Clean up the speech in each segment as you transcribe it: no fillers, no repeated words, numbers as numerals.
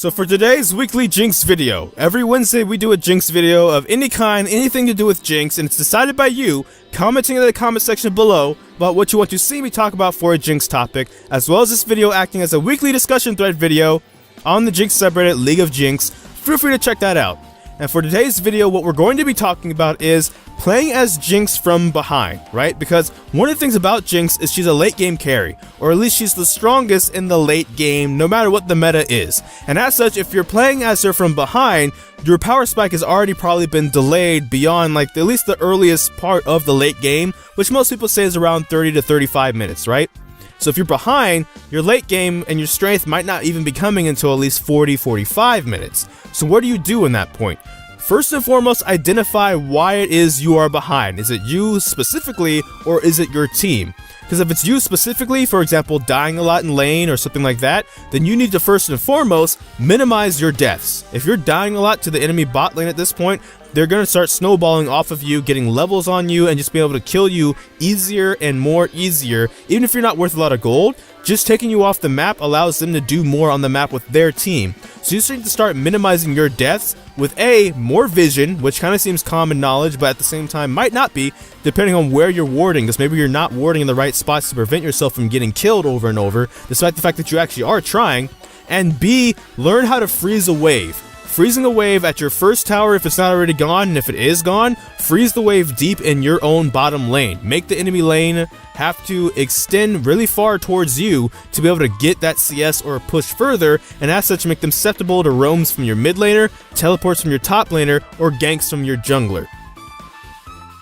So for today's weekly Jinx video, every Wednesday we do a Jinx video of any kind, anything to do with Jinx, and it's decided by you, commenting in the comment section below about what you want to see me talk about for a Jinx topic, as well as this video acting as a weekly discussion thread video on the Jinx subreddit League of Jinx. Feel free to check that out. And for today's video, what we're going to be talking about is playing as Jinx from behind, right? Because one of the things about Jinx is she's a late game carry, or at least she's the strongest in the late game, no matter what the meta is. And as such, if you're playing as her from behind, your power spike has already probably been delayed beyond like at least the earliest part of the late game, which most people say is around 30 to 35 minutes, right? So if you're behind, your late game and your strength might not even be coming until at least 40-45 minutes. So what do you do in that point? First and foremost, identify why it is you are behind. Is it you specifically, or is it your team? Because if it's you specifically, for example, dying a lot in lane or something like that, then you need to first and foremost minimize your deaths. If you're dying a lot to the enemy bot lane at this point, they're going to start snowballing off of you, getting levels on you, and just being able to kill you easier and more easier. Even if you're not worth a lot of gold, just taking you off the map allows them to do more on the map with their team. So you just need to start minimizing your deaths with more vision, which kind of seems common knowledge, but at the same time might not be, depending on where you're warding, because maybe you're not warding in the right spots to prevent yourself from getting killed over and over, despite the fact that you actually are trying. And B, learn how to freeze a wave. Freezing a wave at your first tower if it's not already gone, and if it is gone, freeze the wave deep in your own bottom lane. Make the enemy lane have to extend really far towards you to be able to get that CS or push further, and as such make them susceptible to roams from your mid laner, teleports from your top laner, or ganks from your jungler.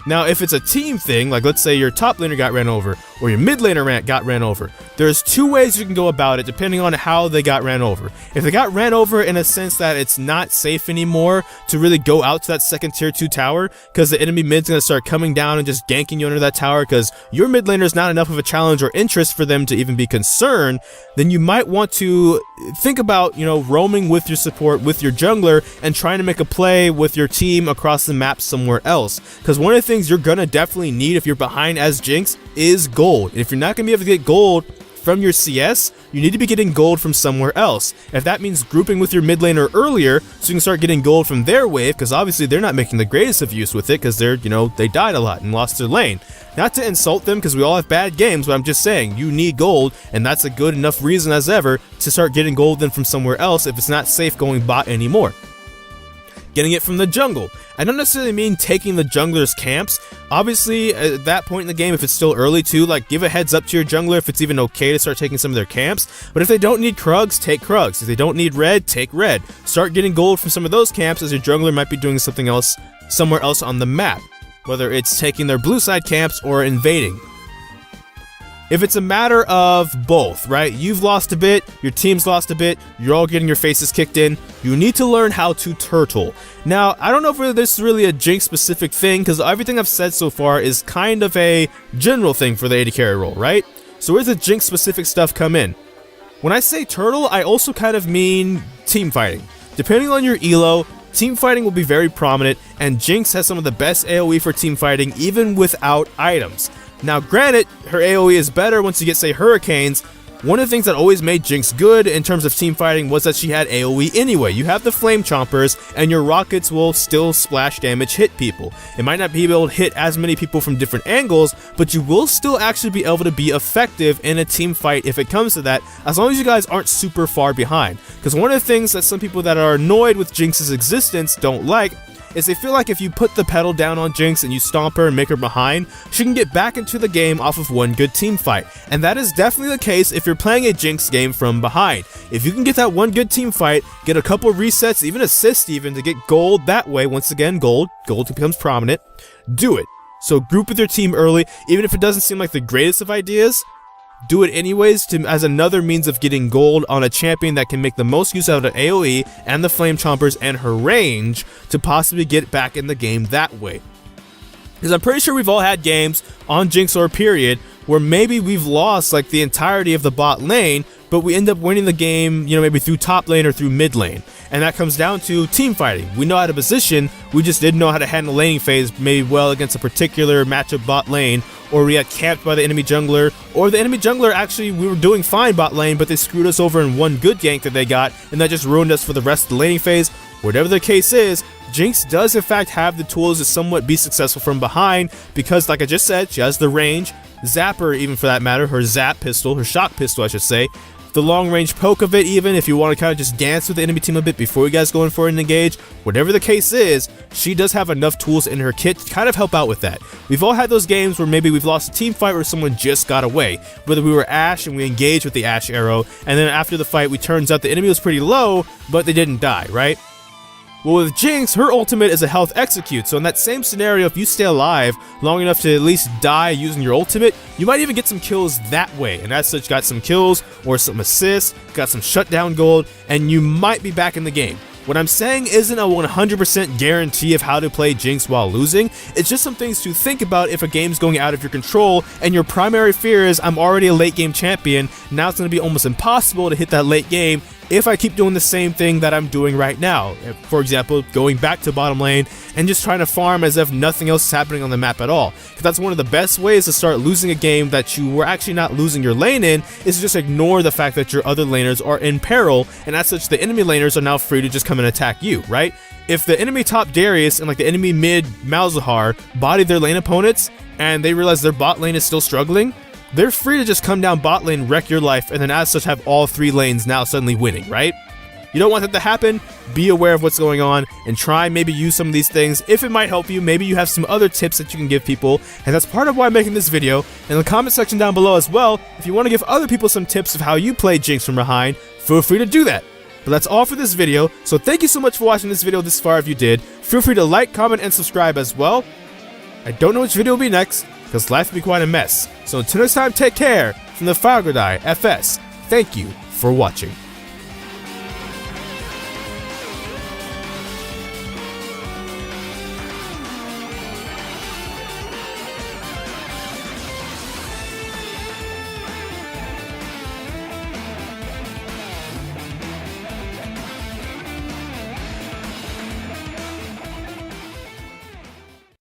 Now, if it's a team thing, like let's say your top laner got ran over, or your mid laner got ran over, there's two ways you can go about it depending on how they got ran over. If they got ran over in a sense that it's not safe anymore to really go out to that second tier 2 tower, because the enemy mid's going to start coming down and just ganking you under that tower because your mid laner is not enough of a challenge or interest for them to even be concerned, then you might want to think about, roaming with your support, with your jungler, and trying to make a play with your team across the map somewhere else. Because one of the things you're gonna definitely need if you're behind as Jinx is gold. And if you're not gonna be able to get gold from your CS, you need to be getting gold from somewhere else. If that means grouping with your mid laner earlier so you can start getting gold from their wave, because obviously they're not making the greatest of use with it because they're, they died a lot and lost their lane. Not to insult them because we all have bad games, but I'm just saying you need gold, and that's a good enough reason as ever to start getting gold then from somewhere else if it's not safe going bot anymore. Getting it from the jungle. I don't necessarily mean taking the jungler's camps. Obviously, at that point in the game, if it's still early too, like give a heads up to your jungler if it's even okay to start taking some of their camps. But if they don't need Krugs, take Krugs. If they don't need red, take red. Start getting gold from some of those camps, as your jungler might be doing something else somewhere else on the map, whether it's taking their blue side camps or invading. If it's a matter of both, right? You've lost a bit, your team's lost a bit, you're all getting your faces kicked in, you need to learn how to turtle. Now, I don't know if this is really a Jinx specific thing, because everything I've said so far is kind of a general thing for the AD carry role, right? So where's the Jinx specific stuff come in? When I say turtle, I also kind of mean team fighting. Depending on your elo, team fighting will be very prominent, and Jinx has some of the best AoE for team fighting even without items. Now granted, her AoE is better once you get, say, hurricanes. One of the things that always made Jinx good in terms of team fighting was that she had AoE anyway. You have the flame chompers, and your rockets will still splash damage hit people. It might not be able to hit as many people from different angles, but you will still actually be able to be effective in a team fight if it comes to that, as long as you guys aren't super far behind. Because one of the things that some people that are annoyed with Jinx's existence don't like is they feel like if you put the pedal down on Jinx and you stomp her and make her behind, she can get back into the game off of one good team fight. And that is definitely the case if you're playing a Jinx game from behind. If you can get that one good team fight, get a couple resets, even assist even, to get gold that way, once again, gold becomes prominent, do it. So group with your team early, even if it doesn't seem like the greatest of ideas, do it anyways as another means of getting gold on a champion that can make the most use out of AoE and the flame chompers and her range to possibly get back in the game that way. Because I'm pretty sure we've all had games on Jinx or period where maybe we've lost like the entirety of the bot lane but we end up winning the game, maybe through top lane or through mid lane. And that comes down to team fighting. We know how to position, we just didn't know how to handle laning phase maybe well against a particular matchup bot lane, or we got camped by the enemy jungler, or the enemy jungler actually, we were doing fine bot lane, but they screwed us over in one good gank that they got, and that just ruined us for the rest of the laning phase. Whatever the case is, Jinx does in fact have the tools to somewhat be successful from behind, because like I just said, she has the range, Zapper even for that matter, her zap pistol, her shock pistol I should say, the long range poke of it even, if you want to kind of just dance with the enemy team a bit before you guys go in for an engage. Whatever the case is, she does have enough tools in her kit to kind of help out with that. We've all had those games where maybe we've lost a team fight where someone just got away, whether we were Ashe and we engaged with the Ashe arrow, and then after the fight we turns out the enemy was pretty low, but they didn't die, right? Well, with Jinx, her ultimate is a health execute, so in that same scenario, if you stay alive long enough to at least die using your ultimate, you might even get some kills that way, and as such got some kills or some assists, got some shutdown gold, and you might be back in the game. What I'm saying isn't a 100% guarantee of how to play Jinx while losing, it's just some things to think about if a game's going out of your control and your primary fear is I'm already a late game champion, now it's going to be almost impossible to hit that late game if I keep doing the same thing that I'm doing right now. For example, going back to bottom lane and just trying to farm as if nothing else is happening on the map at all. Because that's one of the best ways to start losing a game that you were actually not losing your lane in, is to just ignore the fact that your other laners are in peril, and as such the enemy laners are now free to just come and attack you, right? If the enemy top Darius and like the enemy mid Malzahar body their lane opponents and they realize their bot lane is still struggling, they're free to just come down bot lane, wreck your life, and then as such have all three lanes now suddenly winning, right? You don't want that to happen. Be aware of what's going on and try maybe use some of these things if it might help you. Maybe you have some other tips that you can give people, and that's part of why I'm making this video. In the comment section down below as well, if you want to give other people some tips of how you play Jinx from behind, feel free to do that. But that's all for this video, so thank you so much for watching this video this far if you did. Feel free to like, comment, and subscribe as well. I don't know which video will be next, because life will be quite a mess. So until next time, take care from the Fire Godai FS. Thank you for watching.